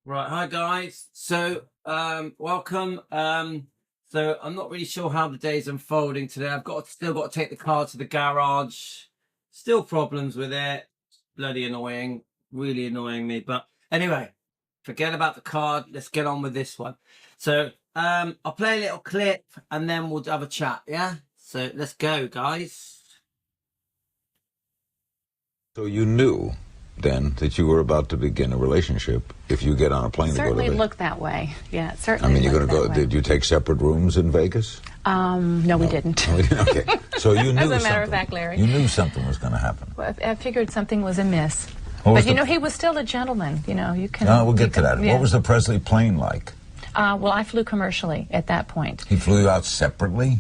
Right, hi guys. So, welcome. So I'm not really sure how the day's unfolding today. Still got to take the car to the garage. Still problems with it. Bloody annoying, really annoying me. But anyway, forget about the car. Let's get on with this one. So, I'll play a little clip and then we'll have a chat. Yeah. So let's go, guys. So you knew then that you were about to begin a relationship if you get on a plane Certainly to go to looked that way. Yeah, it I certainly. mean, you're going looked to go. that way. Did you take separate rooms in Vegas? No, we didn't. No, we didn't. Okay. So you knew As a matter something. of fact, Larry. You knew something was going to happen. Well, I figured something was amiss. What was But he was still a gentleman. You can. We'll get to that. Yeah. What was the Presley plane like? Well, I flew commercially at that point. He flew you out separately?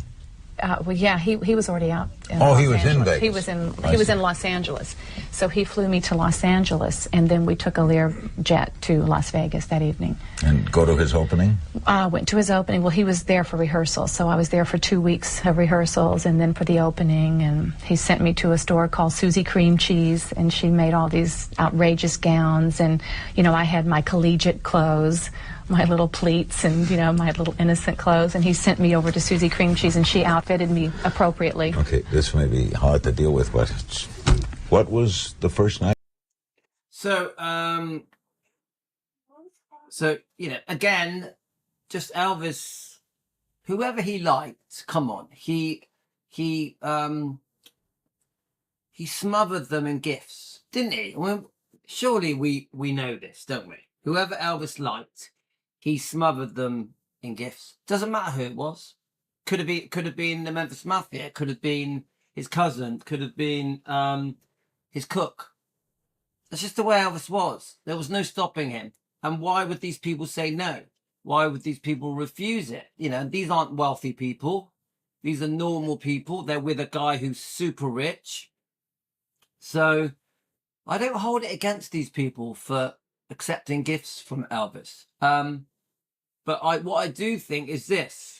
Well, yeah, he was already out. He Los was in Angeles. Vegas. He was in Los Angeles, so he flew me to Los Angeles, and then we took a Learjet to Las Vegas that evening. And go to his opening? Went to his opening. Well, he was there for rehearsals, so I was there for 2 weeks of rehearsals, and then for the opening. And he sent me to a store called Susie Cream Cheese, and she made all these outrageous gowns, and I had my collegiate clothes, my little pleats, and my little innocent clothes. And he sent me over to Susie Cream Cheese, and she outfitted me appropriately. Okay, this may be hard to deal with, but what was the first night? So, again, just Elvis, whoever he liked, come on, he smothered them in gifts, didn't he? Well, surely we know this, don't we? Whoever Elvis liked, he smothered them in gifts. Doesn't matter who it was. Could have been the Memphis Mafia. Could have been his cousin. Could have been his cook. That's just the way Elvis was. There was no stopping him. And why would these people say no? Why would these people refuse it? These aren't wealthy people. These are normal people. They're with a guy who's super rich. So I don't hold it against these people for accepting gifts from Elvis. But what I do think is this.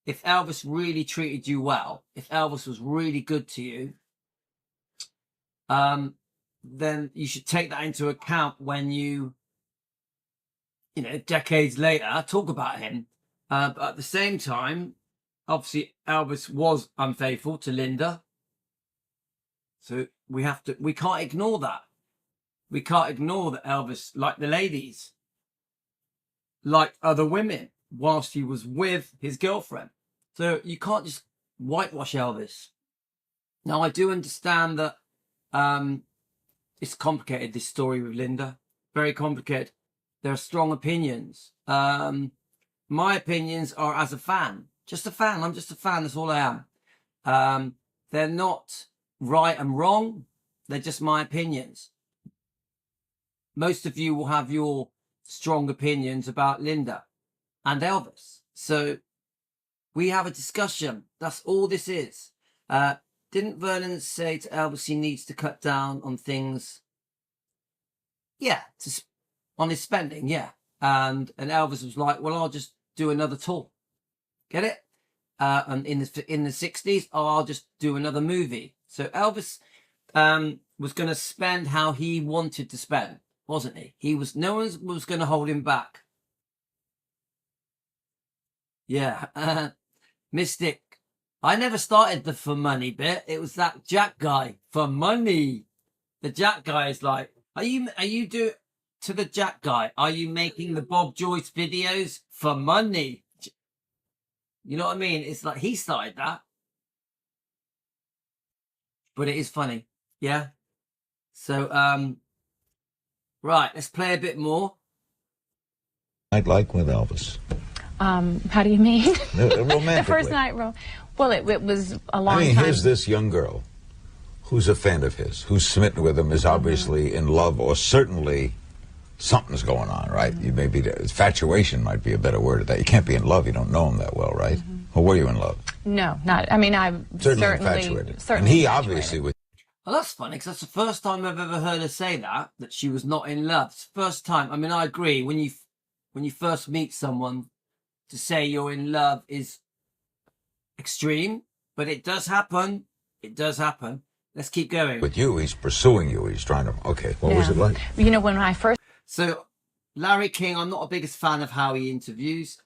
If Elvis really treated you well, if Elvis was really good to you, then you should take that into account when you decades later, talk about him. But at the same time, obviously, Elvis was unfaithful to Linda. So we can't ignore that. We can't ignore that Elvis liked the ladies, liked other women, whilst he was with his girlfriend. So you can't just whitewash Elvis. Now, I do understand that it's complicated, this story with Linda. Very complicated. There are strong opinions. My opinions are as a fan. Just a fan. I'm just a fan. That's all I am. They're not right and wrong. They're just my opinions. Most of you will have your strong opinions about Linda and Elvis. So we have a discussion. That's all this is. Didn't Vernon say to Elvis he needs to cut down on things? Yeah, on his spending, yeah. And Elvis was like, well, I'll just do another tour. Get it? And in the 60s, I'll just do another movie. So Elvis was going to spend how he wanted to spend, wasn't he? No one was going to hold him back. Yeah. Mystic. I never started the for money bit. It was that Jack guy. For money. The Jack guy is like, are you to the Jack guy, are you making the Bob Joyce videos for money? You know what I mean? It's like he started that. But it is funny. Yeah. So, right, let's play a bit more. I'd like with Elvis. How do you mean? Romantically. The first night, well, it was a long time. Here's this young girl who's a fan of his, who's smitten with him, is obviously in love, or certainly something's going on, right? You may be, infatuation might be a better word of that. You can't be in love, you don't know him that well, right? Or were you in love? No, not. I mean, I'm certainly infatuated. And he obviously was. Well, that's funny, because that's the first time I've ever heard her say that she was not in love. It's the first time. I mean, I agree. When you first meet someone, to say you're in love is extreme, but it does happen. It does happen. Let's keep going. With you, he's pursuing you. He's trying to. Okay, what was it like? When I first. So Larry King, I'm not a biggest fan of how he interviews.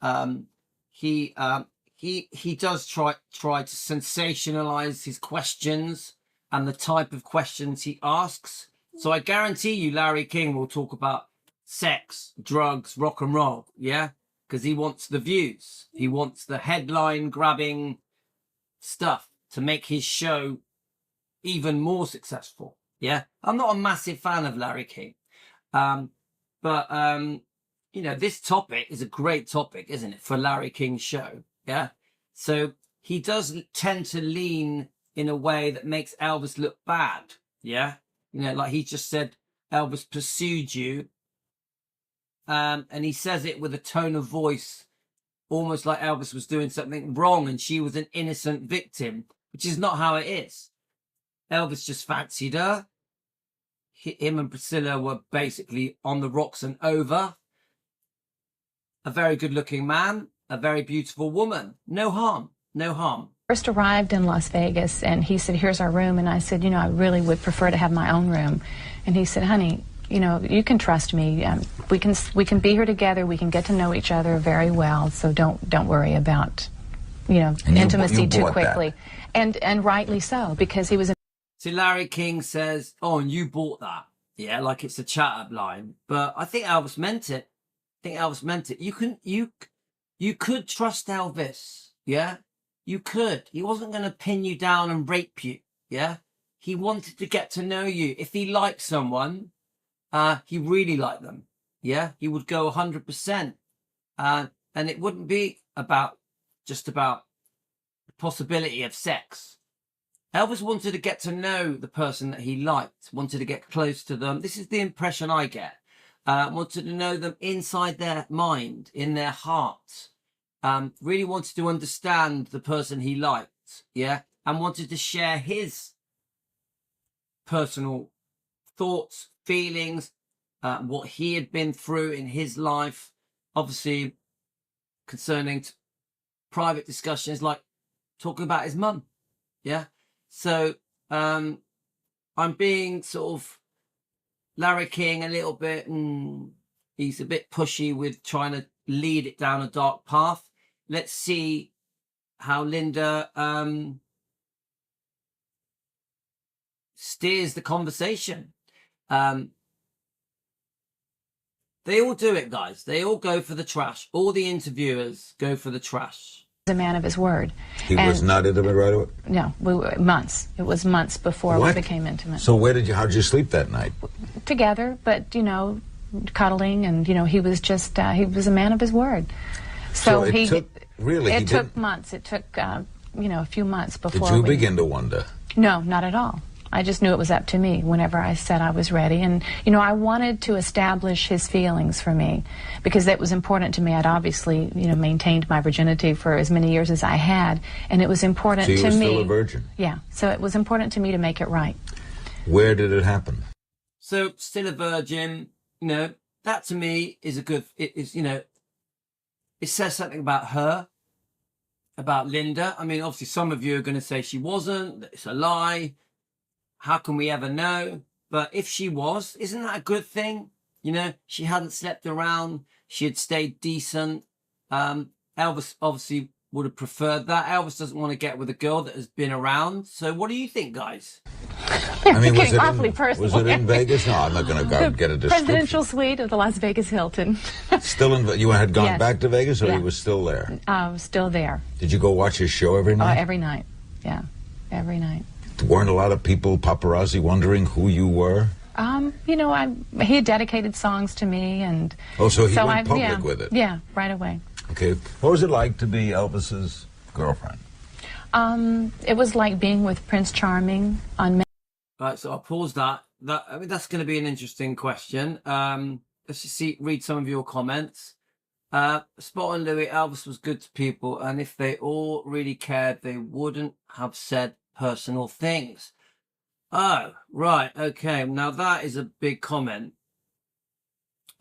He does try to sensationalize his questions and the type of questions he asks. So I guarantee you, Larry King will talk about sex, drugs, rock and roll. Yeah, because he wants the views. He wants the headline grabbing stuff to make his show even more successful. Yeah, I'm not a massive fan of Larry King. But you know, this topic is a great topic, isn't it, for Larry King's show? Yeah. So he does tend to lean in a way that makes Elvis look bad. Yeah. You know, like he just said, Elvis pursued you. And he says it with a tone of voice, almost like Elvis was doing something wrong and she was an innocent victim, which is not how it is. Elvis just fancied her. Him and Priscilla were basically on the rocks and over. A very good looking man, a very beautiful woman. No harm, no harm. First arrived in Las Vegas, and he said, here's our room. And I said, you know, I really would prefer to have my own room. And he said, honey, you know, you can trust me. We can be here together. We can get to know each other very well. So don't worry about, you know, intimacy too quickly. And rightly so, because he was. So Larry King says, oh, and you bought that. Yeah, like it's a chat-up line. But I think Elvis meant it. You could trust Elvis. Yeah, you could. He wasn't going to pin you down and rape you. Yeah, he wanted to get to know you. If he liked someone, he really liked them. Yeah, he would go 100%. And it wouldn't be just about the possibility of sex. Elvis wanted to get to know the person that he liked, wanted to get close to them. This is the impression I get. Wanted to know them inside their mind, in their heart. Really wanted to understand the person he liked, yeah? And wanted to share his personal thoughts, feelings, what he had been through in his life. Obviously, concerning private discussions like talking about his mum, yeah? So I'm being sort of Larry King a little bit, he's a bit pushy with trying to lead it down a dark path. Let's see how Linda steers the conversation. They all do it, guys. They all go for the trash. All the interviewers go for the trash. A man of his word. He was not intimate right away? No, we were months. It was months before we became intimate. So how did you sleep that night? Together, but, you know, cuddling, and, you know, he was just, he was a man of his word. So it took months. It took, you know, a few months before. Did you begin to wonder? No, not at all. I just knew it was up to me whenever I said I was ready. And, you know, I wanted to establish his feelings for me because that was important to me. I'd obviously, you know, maintained my virginity for as many years as I had. And it was important to me. So you were still a virgin? Yeah. So it was important to me to make it right. Where did it happen? So, still a virgin, you know, that to me is you know, it says something about her, about Linda. I mean, obviously some of you are going to say she wasn't, that it's a lie. How can we ever know? But if she was, isn't that a good thing? You know, she hadn't slept around. She had stayed decent. Elvis obviously would have preferred that. Elvis doesn't want to get with a girl that has been around. So what do you think, guys? I mean, was it in Vegas? No, I'm not going to go get a description. Presidential suite of the Las Vegas Hilton. You had gone Yes. back to Vegas, or Yeah. he was still there? I was still there. Did you go watch his show every night? Every night. Yeah, every night. Weren't a lot of people, paparazzi, wondering who you were? You know, he had dedicated songs to me, and so he went public with it? Yeah, right away. Okay. What was it like to be Elvis's girlfriend? It was like being with Prince Charming on. Right, so I'll pause that. I mean, that's going to be an interesting question. Let's just read some of your comments. Spot on, Louis. Elvis was good to people, and if they all really cared, they wouldn't have said personal things. Oh, right. Okay. Now that is a big comment.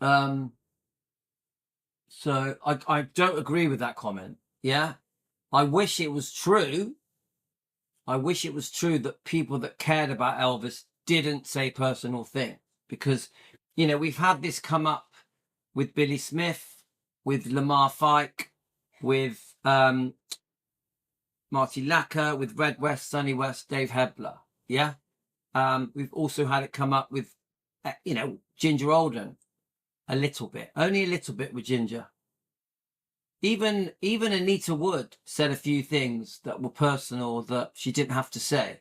So I don't agree with that comment. Yeah. I wish it was true. I wish it was true that people that cared about Elvis didn't say personal things, because, you know, we've had this come up with Billy Smith, with Lamar Fike, with Marty Lacker, with Red West, Sonny West, Dave Hebler. Yeah. We've also had it come up with, Ginger Alden. A little bit. Only a little bit with Ginger. Even Anita Wood said a few things that were personal that she didn't have to say.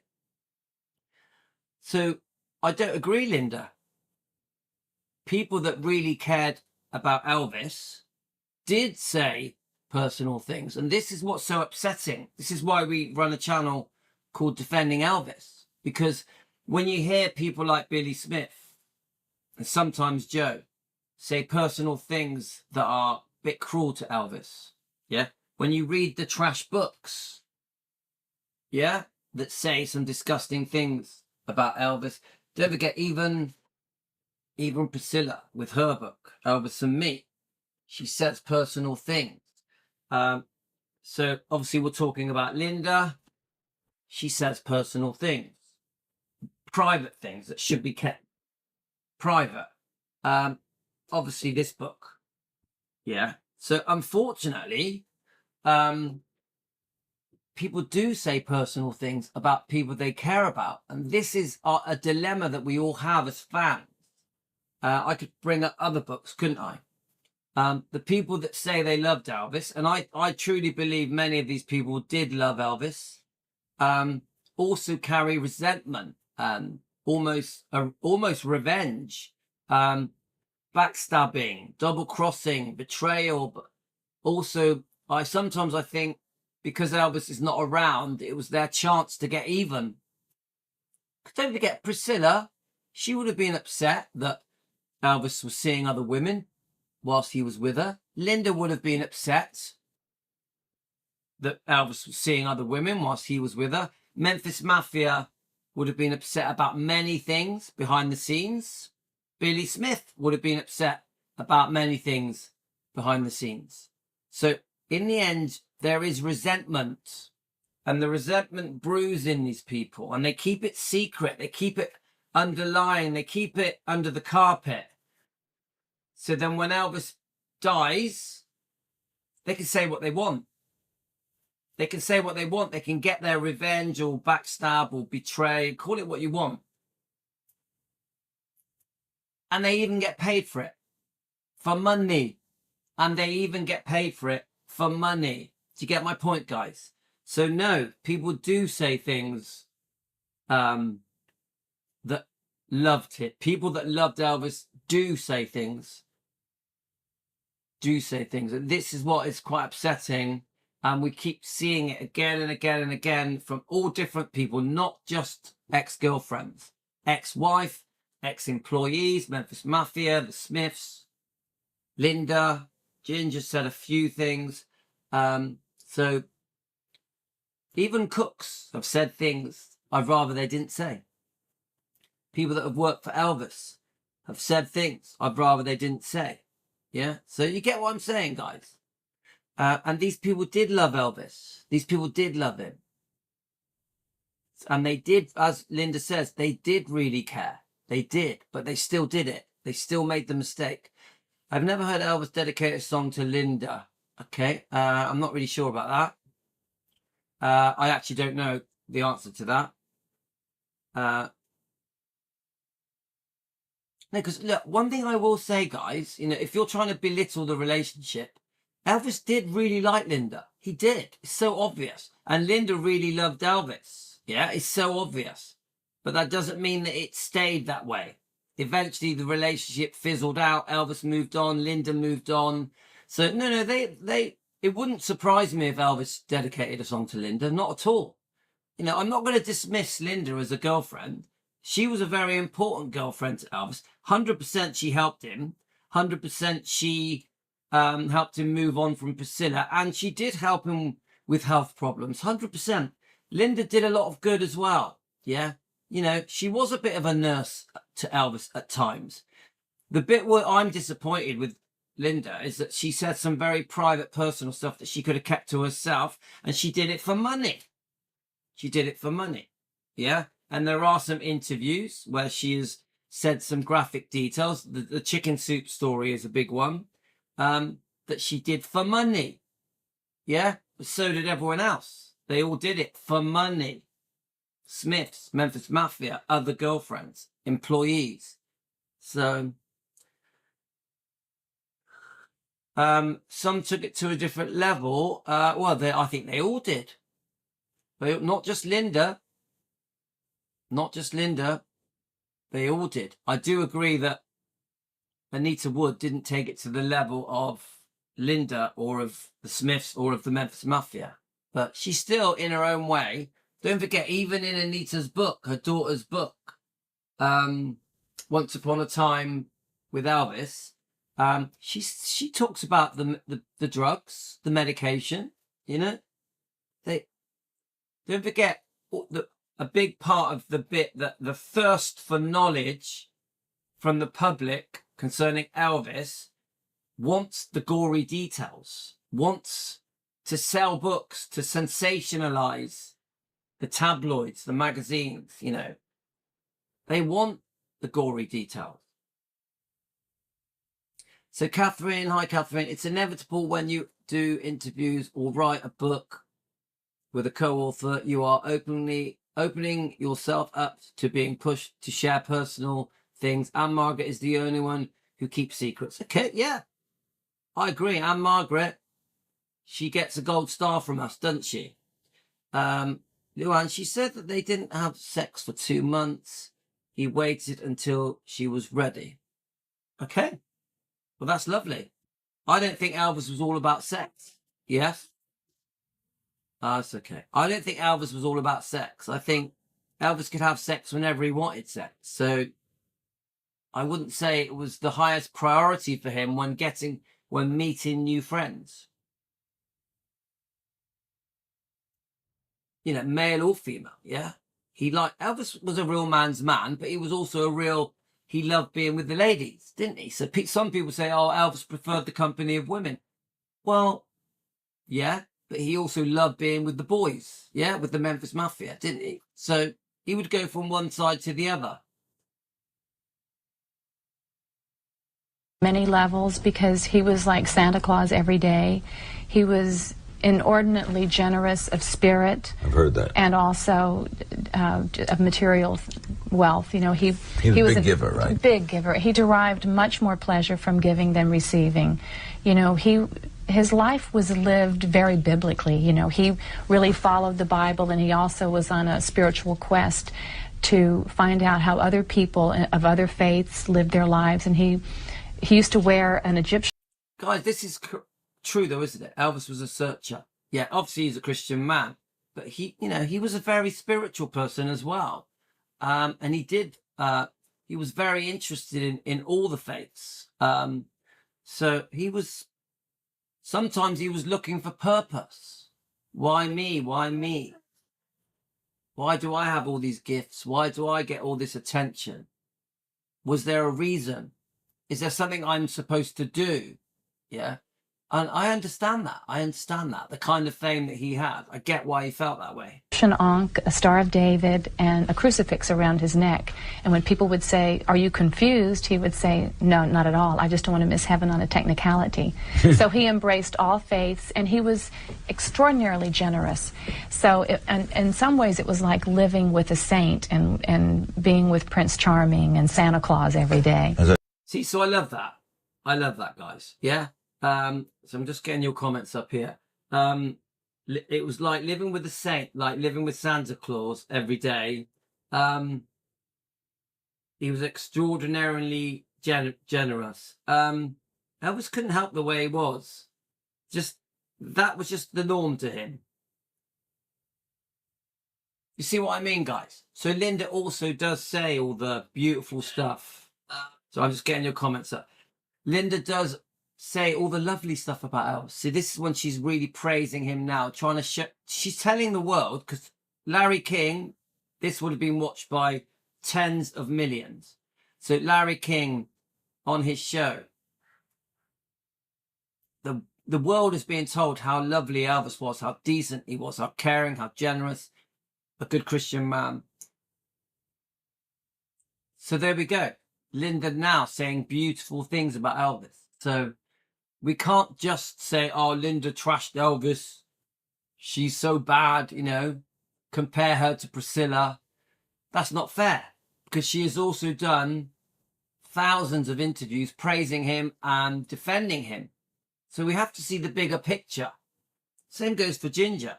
So I don't agree, Linda. People that really cared about Elvis did say personal things. And this is what's so upsetting. This is why we run a channel called Defending Elvis. Because when you hear people like Billy Smith and sometimes Joe say personal things that are a bit cruel to Elvis, yeah? When you read the trash books, yeah, that say some disgusting things about Elvis, don't forget even Priscilla with her book, Elvis and Me, she says personal things. So obviously we're talking about Linda. She says personal things, private things that should be kept private. Obviously this book, yeah. So unfortunately, people do say personal things about people they care about, and this is a dilemma that we all have as fans. I could bring up other books, couldn't I? The people that say they loved Elvis, and I truly believe many of these people did love Elvis, also carry resentment, almost revenge, backstabbing, double crossing, betrayal. But also, I think because Elvis is not around, it was their chance to get even. Don't forget Priscilla. She would have been upset that Elvis was seeing other women whilst he was with her. Linda would have been upset that Elvis was seeing other women whilst he was with her. Memphis Mafia would have been upset about many things behind the scenes. Billy Smith would have been upset about many things behind the scenes. So in the end, there is resentment, and the resentment brews in these people, and they keep it secret. They keep it underlying. They keep it under the carpet. So then when Elvis dies, they can say what they want. They can say what they want. They can get their revenge or backstab or betray. Call it what you want. And they even get paid for it. For money. And they even get paid for it for money. Do you get my point, guys? So no, people do say things that loved it. People that loved Elvis do say things. And this is what is quite upsetting. And we keep seeing it again and again and again from all different people, not just ex-girlfriends, ex-wife, ex-employees, Memphis Mafia, the Smiths, Linda, Ginger said a few things. So even cooks have said things I'd rather they didn't say. People that have worked for Elvis have said things I'd rather they didn't say. Yeah. So you get what I'm saying, guys. And these people did love Elvis. These people did love him. And they did, as Linda says, they did really care. They did, but they still did it. They still made the mistake. I've never heard Elvis dedicate a song to Linda. Okay. I'm not really sure about that. I actually don't know the answer to that. No, because look, one thing I will say, guys, if you're trying to belittle the relationship, Elvis did really like Linda. He did. It's so obvious. And Linda really loved Elvis. Yeah, it's so obvious. But that doesn't mean that it stayed that way. Eventually, the relationship fizzled out. Elvis moved on. Linda moved on. So, no, it wouldn't surprise me if Elvis dedicated a song to Linda. Not at all. I'm not going to dismiss Linda as a girlfriend. She was a very important girlfriend to Elvis. 100% she helped him. 100% she helped him move on from Priscilla. And she did help him with health problems. 100%. Linda did a lot of good as well. Yeah. She was a bit of a nurse to Elvis at times. The bit where I'm disappointed with Linda is that she said some very private, personal stuff that she could have kept to herself, and she did it for money. She did it for money. Yeah. And there are some interviews where she has said some graphic details. The chicken soup story is a big one, that she did for money. Yeah, but so did everyone else. They all did it for money. Smiths, Memphis Mafia, other girlfriends, employees. So some took it to a different level. Well, I think they all did. But not just Linda. Not just Linda. They all did. I do agree that Anita Wood didn't take it to the level of Linda or of the Smiths or of the Memphis Mafia. But she's still, in her own way. Don't forget, even in Anita's book, her daughter's book, Once Upon a Time with Elvis, she talks about the drugs, the medication, you know. Don't forget a big part of the bit, that the thirst for knowledge from the public concerning Elvis wants the gory details, wants to sell books, to sensationalize the tabloids, the magazines, you know. They want the gory details. So Catherine, hi Catherine, it's inevitable when you do interviews or write a book with a co-author, you are opening yourself up to being pushed to share personal things. Anne Margaret is the only one who keeps secrets. Okay, yeah, I agree. Anne Margaret, she gets a gold star from us, doesn't she? Luann, she said that they didn't have sex for 2 months. He waited until she was ready. Okay, well, that's lovely. I don't think Elvis was all about sex. Yes? That's okay. I don't think Elvis was all about sex. I think Elvis could have sex whenever he wanted sex. So I wouldn't say it was the highest priority for him when meeting new friends. You know, male or female, yeah? Elvis was a real man's man, but he was also he loved being with the ladies, didn't he? So some people say, oh, Elvis preferred the company of women. Well, yeah, but he also loved being with the boys, yeah, with the Memphis Mafia, didn't he? So he would go from one side to the other. Many levels, because he was like Santa Claus every day. He was inordinately generous of spirit. I've heard that. And also of material wealth. You know, he was a big giver, right? Big giver. He derived much more pleasure from giving than receiving. You know, his life was lived very biblically. You know, he really followed the Bible, and he also was on a spiritual quest to find out how other people of other faiths lived their lives. And he used to wear an Egyptian. Guys, this is true though, isn't it? Elvis was a searcher. Yeah, obviously he's a Christian man, but he was a very spiritual person as well. And he was very interested in all the faiths. So sometimes he was looking for purpose. Why me? Why me? Why do I have all these gifts? Why do I get all this attention? Was there a reason? Is there something I'm supposed to do? Yeah. And I understand that. The kind of fame that he had. I get why he felt that way. An ankh, a Star of David, and a crucifix around his neck. And when people would say, are you confused? He would say, no, not at all. I just don't want to miss heaven on a technicality. So he embraced all faiths, and he was extraordinarily generous. So and in some ways it was like living with a saint and being with Prince Charming and Santa Claus every day. See, so I love that. I love that, guys. Yeah? So I'm just getting your comments up here. It was like living with a saint, like living with Santa Claus every day. He was extraordinarily generous. Elvis couldn't help the way he was. That was just the norm to him. You see what I mean, guys? So Linda also does say all the beautiful stuff. So I'm just getting your comments up. Linda does say all the lovely stuff about Elvis. See, this is when she's really praising him now, trying to show. She's telling the world, because Larry King, this would have been watched by tens of millions. So Larry King on his show, the world is being told how lovely Elvis was, how decent he was, how caring, how generous, a good Christian man. So there we go. Linda now saying beautiful things about Elvis. So we can't just say, oh, Linda trashed Elvis. She's so bad, you know, compare her to Priscilla. That's not fair, because she has also done thousands of interviews praising him and defending him. So we have to see the bigger picture. Same goes for Ginger.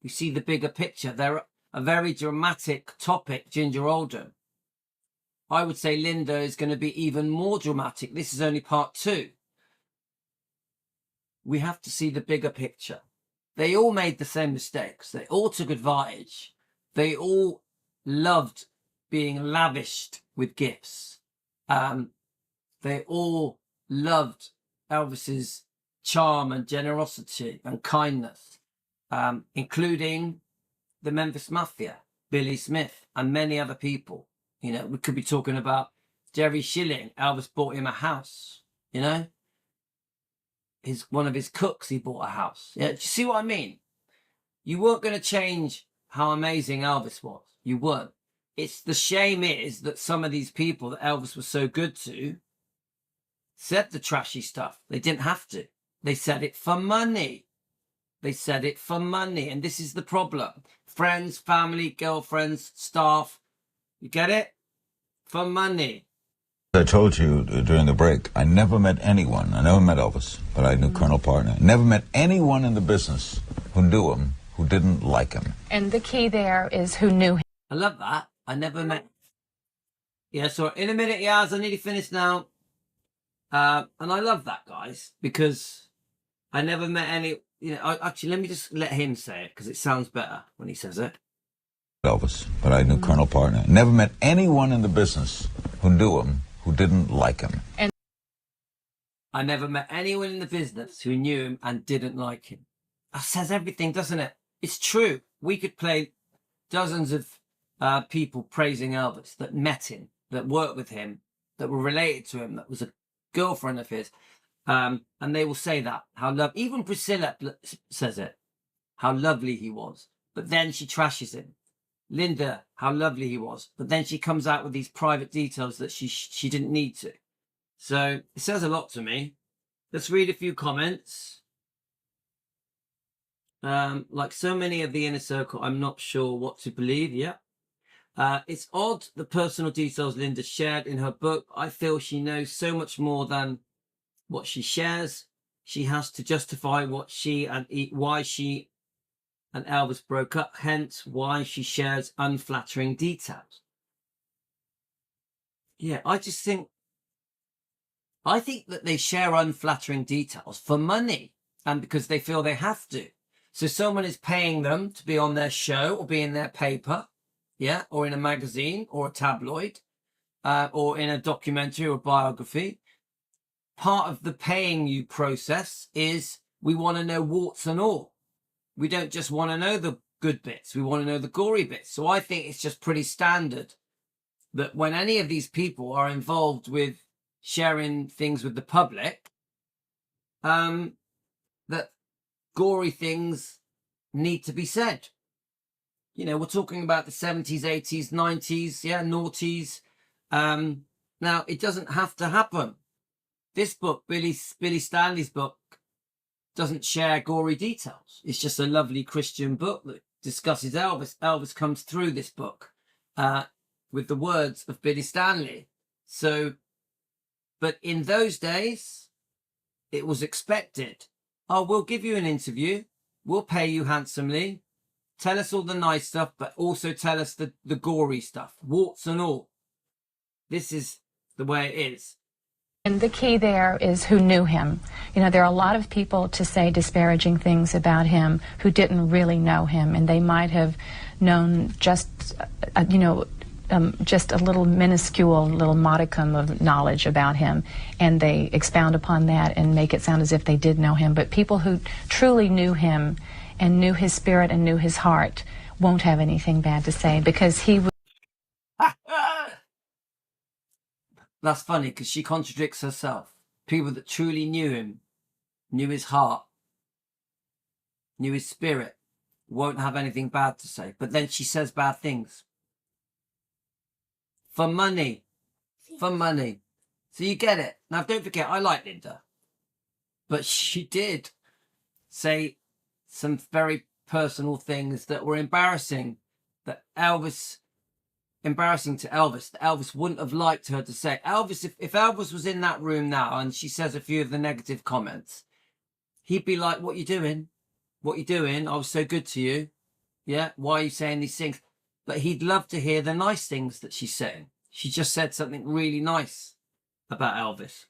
We see the bigger picture. They're a very dramatic topic, Ginger Oldham. I would say Linda is going to be even more dramatic. This is only part 2. We have to see the bigger picture. They all made the same mistakes. They all took advantage. They all loved being lavished with gifts. They all loved Elvis's charm and generosity and kindness, including the Memphis Mafia, Billy Smith, and many other people. You know, we could be talking about Jerry Schilling. Elvis bought him a house, you know. One of his cooks, he bought a house. Yeah, do you see what I mean? You weren't going to change how amazing Elvis was. You weren't. It's the shame is that some of these people that Elvis was so good to said the trashy stuff. They didn't have to. They said it for money. They said it for money. And this is the problem. Friends, family, girlfriends, staff. You get it? For money. I told you during the break, I never met anyone. I never met Elvis, but I knew Colonel Partner. Never met anyone in the business who knew him who didn't like him. And the key there is who knew him. I love that. I never met. Yeah, so in a minute, Yaz, I need to finish now. And I love that, guys, because I never met any. You know, actually, let me just let him say it because it sounds better when he says it. Elvis, but I knew Colonel Partner. Never met anyone in the business who knew him who didn't like him. And I never met anyone in the business who knew him and didn't like him. That says everything, doesn't it? It's true. We could play dozens of people praising Elvis that met him, that worked with him, that were related to him, that was a girlfriend of his. And they will say that. Even Priscilla says it. How lovely he was. But then she trashes him. Linda, how lovely he was. But then she comes out with these private details that she didn't need to. So it says a lot to me. Let's read a few comments. Like so many of the inner circle, I'm not sure what to believe. Yeah. It's odd the personal details Linda shared in her book. I feel she knows so much more than what she shares. She has to justify why she and Elvis broke up, hence why she shares unflattering details. Yeah, I think that they share unflattering details for money and because they feel they have to. So someone is paying them to be on their show or be in their paper, yeah, or in a magazine or a tabloid, or in a documentary or biography. Part of the paying you process is we want to know warts and all. We don't just want to know the good bits. We want to know the gory bits. So I think it's just pretty standard that when any of these people are involved with sharing things with the public, that gory things need to be said. You know, we're talking about the 70s, 80s, 90s, yeah, noughties. Now, it doesn't have to happen. This book, Billy Stanley's book, doesn't share gory details. It's just a lovely Christian book that discusses Elvis. Elvis comes through this book with the words of Billy Stanley. So, but in those days, it was expected. Oh, we'll give you an interview. We'll pay you handsomely. Tell us all the nice stuff, but also tell us the gory stuff, warts and all. This is the way it is. And the key there is who knew him. You know, there are a lot of people to say disparaging things about him who didn't really know him, and they might have known just, just a little minuscule, little modicum of knowledge about him, and they expound upon that and make it sound as if they did know him. But people who truly knew him and knew his spirit and knew his heart won't have anything bad to say, because he was... That's funny because she contradicts herself. People that truly knew him, knew his heart, knew his spirit, won't have anything bad to say. But then she says bad things. For money. for money. So you get it. Now, don't forget, I like Linda. But she did say some very personal things that were embarrassing. Embarrassing to Elvis. That Elvis wouldn't have liked her to say. Elvis, if Elvis was in that room now and she says a few of the negative comments, he'd be like, what you doing? What you doing? I was so good to you. Yeah, why are you saying these things? But he'd love to hear the nice things that she's saying. She just said something really nice about Elvis.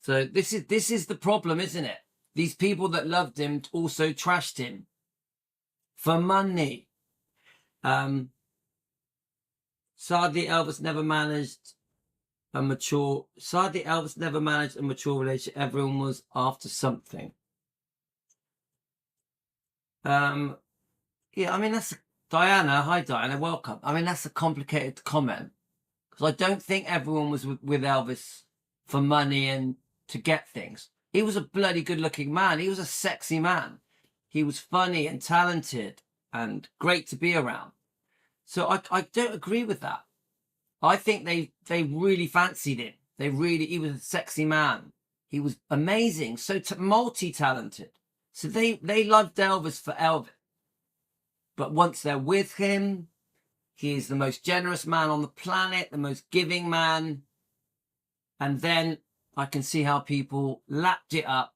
So this is the problem, isn't it? These people that loved him also trashed him for money. Sadly, Elvis never managed a mature relationship. Everyone was after something. Yeah, I mean, that's Diana. Hi, Diana. Welcome. I mean, that's a complicated comment because I don't think everyone was with Elvis for money and to get things. He was a bloody good-looking man. He was a sexy man. He was funny and talented and great to be around. So I don't agree with that. I think they really fancied him. He was a sexy man. He was amazing, so multi-talented. So they loved Elvis for Elvis. But once they're with him, he is the most generous man on the planet, the most giving man. And then I can see how people lapped it up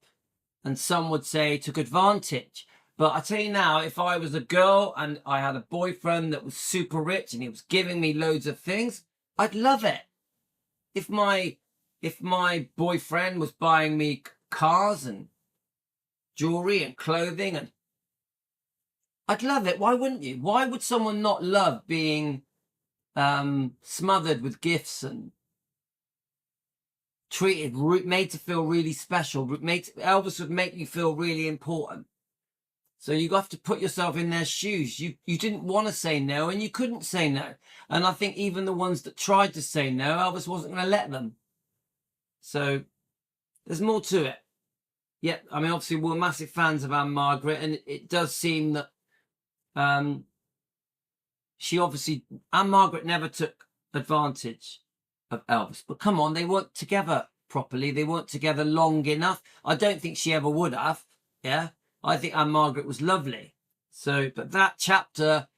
and some would say took advantage. But I tell you now, if I was a girl and I had a boyfriend that was super rich and he was giving me loads of things, I'd love it. If my boyfriend was buying me cars and jewelry and clothing, and I'd love it. Why wouldn't you? Why would someone not love being smothered with gifts and treated, made to feel really special? Elvis would make you feel really important. So you have to put yourself in their shoes. You didn't want to say no and you couldn't say no. And I think even the ones that tried to say no, Elvis wasn't going to let them. So there's more to it. Yeah, I mean, obviously we're massive fans of Anne Margaret, and it does seem that Anne Margaret never took advantage of Elvis. But come on, they weren't together properly. They weren't together long enough. I don't think she ever would have. Yeah. I think Anne Margaret was lovely. So, but that chapter,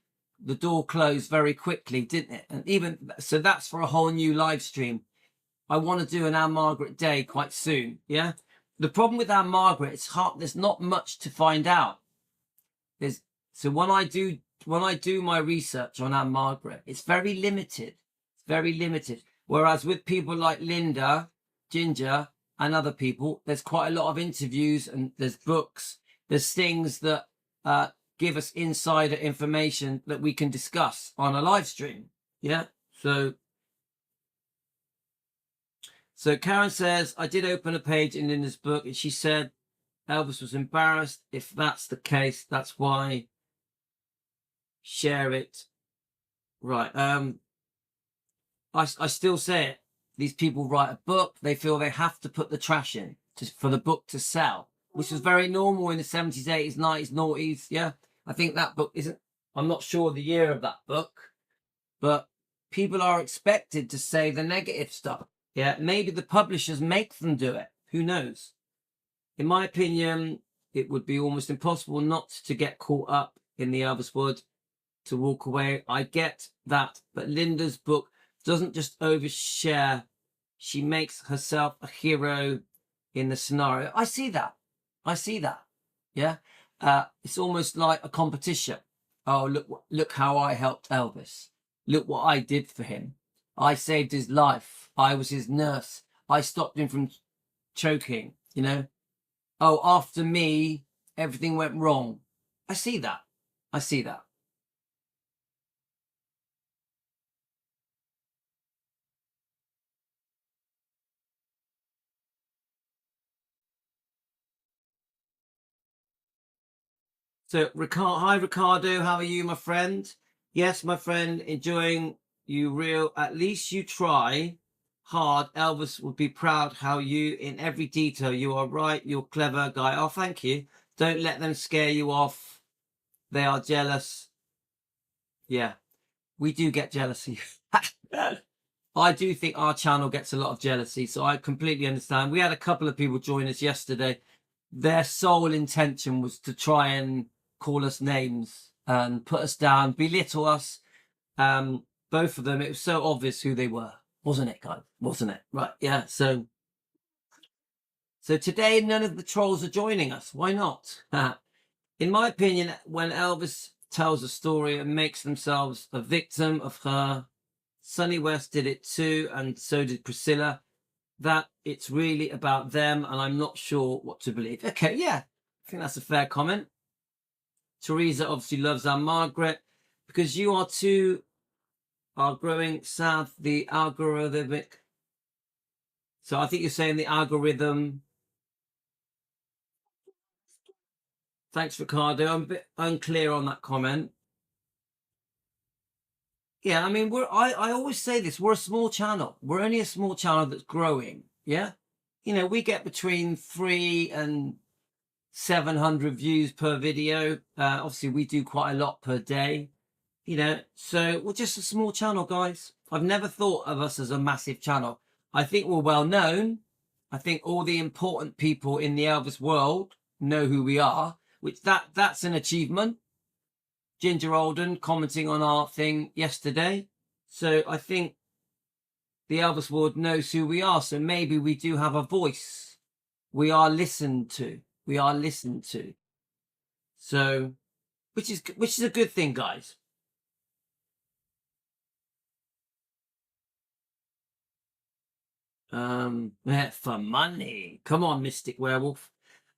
the door closed very quickly, didn't it? And even so, that's for a whole new live stream. I want to do an Anne Margaret day quite soon. Yeah. The problem with Anne Margaret, it's hard. There's not much to find out. So when I do my research on Anne Margaret, it's very limited. It's very limited. Whereas with people like Linda, Ginger, and other people, there's quite a lot of interviews and there's books. There's things that give us insider information that we can discuss on a live stream. Yeah. So Karen says, I did open a page in Linda's book and she said Elvis was embarrassed. If that's the case, that's why. Share it. Right. I still say it. These people write a book. They feel they have to put the trash in for the book to sell, which was very normal in the 70s, 80s, 90s, noughties. Yeah. I think that book I'm not sure the year of that book, but people are expected to say the negative stuff. Yeah. Maybe the publishers make them do it. Who knows? In my opinion, it would be almost impossible not to get caught up in the Elvis world, to walk away. I get that. But Linda's book doesn't just overshare. She makes herself a hero in the scenario. I see that. Yeah. It's almost like a competition. Oh, look how I helped Elvis. Look what I did for him. I saved his life. I was his nurse. I stopped him from choking, you know. Oh, after me, everything went wrong. I see that. So, hi, Ricardo. How are you, my friend? Yes, my friend, enjoying you real. At least you try hard. Elvis would be proud how you, in every detail, you are right. You're a clever guy. Oh, thank you. Don't let them scare you off. They are jealous. Yeah, we do get jealousy. I do think our channel gets a lot of jealousy, so I completely understand. We had a couple of people join us yesterday. Their sole intention was to try and call us names and put us down, belittle us. Both of them, it was so obvious who they were, wasn't it, guys? Wasn't it? Right, yeah. So today, none of the trolls are joining us. Why not? In my opinion, when Elvis tells a story and makes themselves a victim of her, Sonny West did it too, and so did Priscilla, that it's really about them, and I'm not sure what to believe. Okay, yeah, I think that's a fair comment. Teresa obviously loves our Margaret, because you are too are growing south, the algorithmic. So I think you're saying the algorithm. Thanks, Ricardo. I'm a bit unclear on that comment. Yeah, I mean, I always say this, we're a small channel. We're only a small channel that's growing. Yeah. You know, we get between 300 and 700 views per video. Obviously we do quite a lot per day, you know, so we're just a small channel, guys. I've never thought of us as a massive channel. I think we're well known. I think all the important people in the Elvis world know who we are, which that's an achievement. Ginger Alden commenting on our thing yesterday. So I think the Elvis world knows who we are. So maybe we do have a voice. We are listened to. We are listened to. So, which is a good thing, guys. For money. Come on, Mystic Werewolf.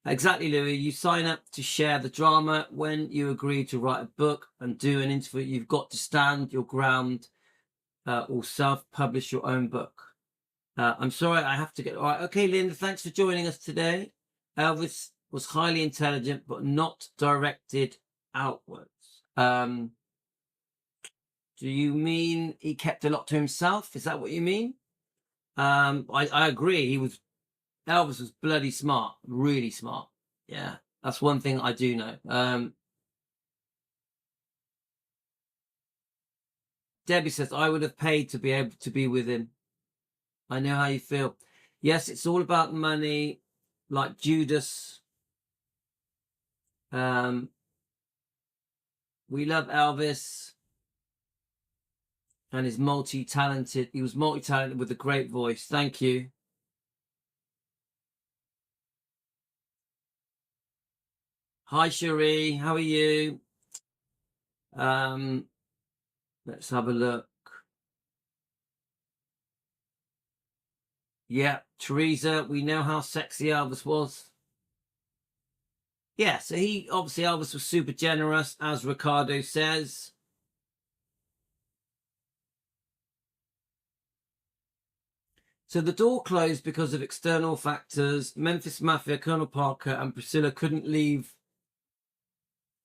Exactly, Louis. You sign up to share the drama. When you agree to write a book and do an interview, you've got to stand your ground or self-publish your own book. I'm sorry, I have to get... All right, okay, Linda, thanks for joining us today. Elvis was highly intelligent, but not directed outwards. Do you mean he kept a lot to himself? Is that what you mean? I agree. Elvis was bloody smart, really smart. Yeah, that's one thing I do know. Debbie says, I would have paid to be able to be with him. I know how you feel. Yes, it's all about money, like Judas. We love Elvis and is multi-talented. He was multi-talented with a great voice. Thank you. Hi, Cherie. How are you? Let's have a look. Yeah, Teresa, we know how sexy Elvis was. Yeah, so obviously Elvis was super generous, as Ricardo says. So the door closed because of external factors. Memphis Mafia, Colonel Parker, and Priscilla couldn't leave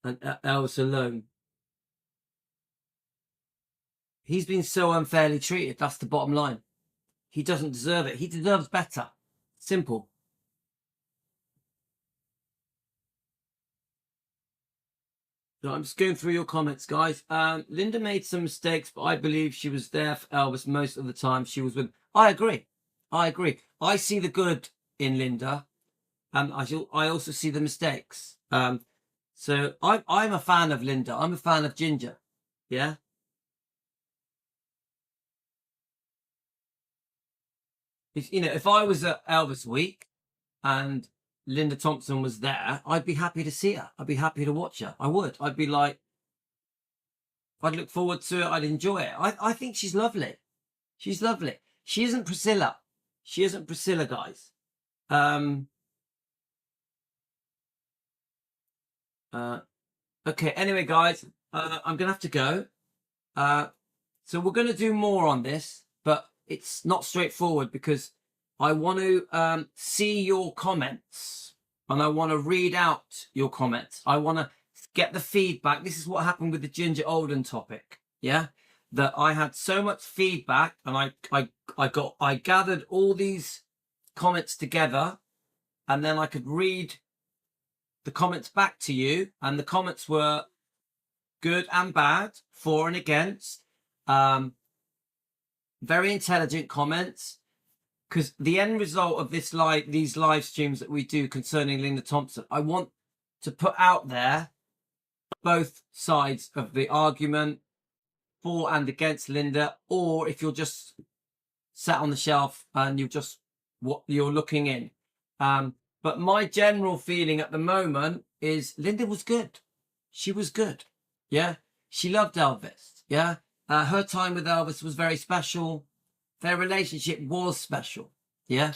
Elvis alone. He's been so unfairly treated. That's the bottom line. He doesn't deserve it. He deserves better. Simple. So I'm just going through your comments, guys. Linda made some mistakes, but I believe she was there for Elvis most of the time she was with. I agree. I see the good in Linda. I also see the mistakes. So I'm a fan of Linda. I'm a fan of Ginger. Yeah. If I was at Elvis Week and Linda Thompson was there, I'd be happy to see her. I'd be happy to watch her. I would. I'd be like, I'd look forward to it. I'd enjoy it. I think she's lovely. She's lovely. She isn't Priscilla. She isn't Priscilla, guys. Okay. Anyway, guys, I'm gonna have to go. So we're gonna do more on this, but it's not straightforward because I want to see your comments and I want to read out your comments. I want to get the feedback. This is what happened with the Ginger Alden topic. Yeah, that I had so much feedback and I gathered all these comments together and then I could read the comments back to you, and the comments were good and bad, for and against. very intelligent comments, because the end result of these live streams that we do concerning Linda Thompson, I want to put out there both sides of the argument for and against Linda, or if you're just sat on the shelf and you're looking in. But my general feeling at the moment is Linda was good. She was good. Yeah. She loved Elvis. Yeah. Her time with Elvis was very special. Their relationship was special. Yeah.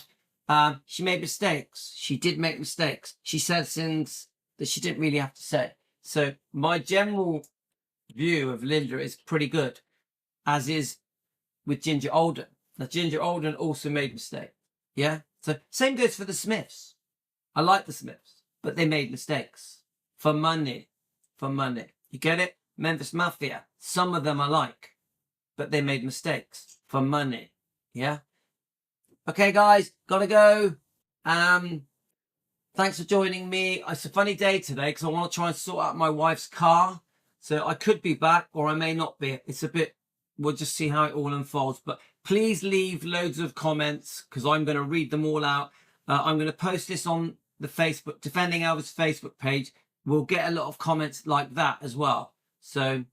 She made mistakes. She did make mistakes. She said things that she didn't really have to say. So my general view of Linda is pretty good, as is with Ginger Alden. Now, Ginger Alden also made mistakes. Yeah. So same goes for the Smiths. I like the Smiths, but they made mistakes for money. For money. You get it? Memphis Mafia. Some of them I like, but they made mistakes for money. Yeah. Okay, guys, gotta go. Thanks for joining me. It's a funny day today because I want to try and sort out my wife's car. So I could be back or I may not be. It's a bit, we'll just see how it all unfolds. But please leave loads of comments because I'm going to read them all out. I'm going to post this on the Facebook, Defending Elvis Facebook page. We'll get a lot of comments like that as well. So